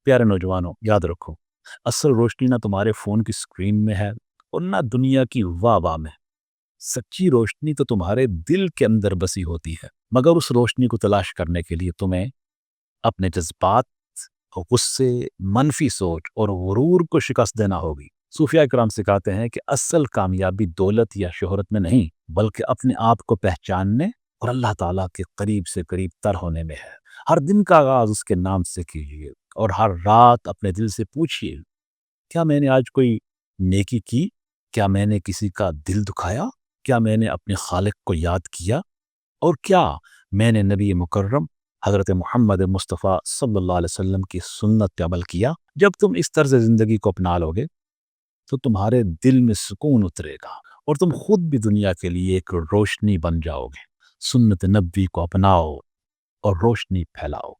پیارے نوجوانوں، یاد رکھو، اصل روشنی نہ تمہارے فون کی اسکرین میں ہے اور نہ دنیا کی واہ واہ میں۔ سچی روشنی تو تمہارے دل کے اندر بسی ہوتی ہے، مگر اس روشنی کو تلاش کرنے کے لیے تمہیں اپنے جذبات، غصے، منفی سوچ اور غرور کو شکست دینا ہوگی۔ صوفیاء کرام سکھاتے ہیں کہ اصل کامیابی دولت یا شہرت میں نہیں، بلکہ اپنے آپ کو پہچاننے اور اللہ تعالیٰ کے قریب سے قریب تر ہونے میں ہے۔ ہر دن کا آغاز اس کے نام سے کیجیے اور ہر رات اپنے دل سے پوچھیے، کیا میں نے آج کوئی نیکی کی؟ کیا میں نے کسی کا دل دکھایا؟ کیا میں نے اپنے خالق کو یاد کیا؟ اور کیا میں نے نبی مکرم حضرت محمد مصطفیٰ صلی اللہ علیہ وسلم کی سنت پہ عمل کیا؟ جب تم اس طرز زندگی کو اپنا لو گے تو تمہارے دل میں سکون اترے گا اور تم خود بھی دنیا کے لیے ایک روشنی بن جاؤ گے۔ سنت نبی کو اپناؤ اور روشنی پھیلاؤ۔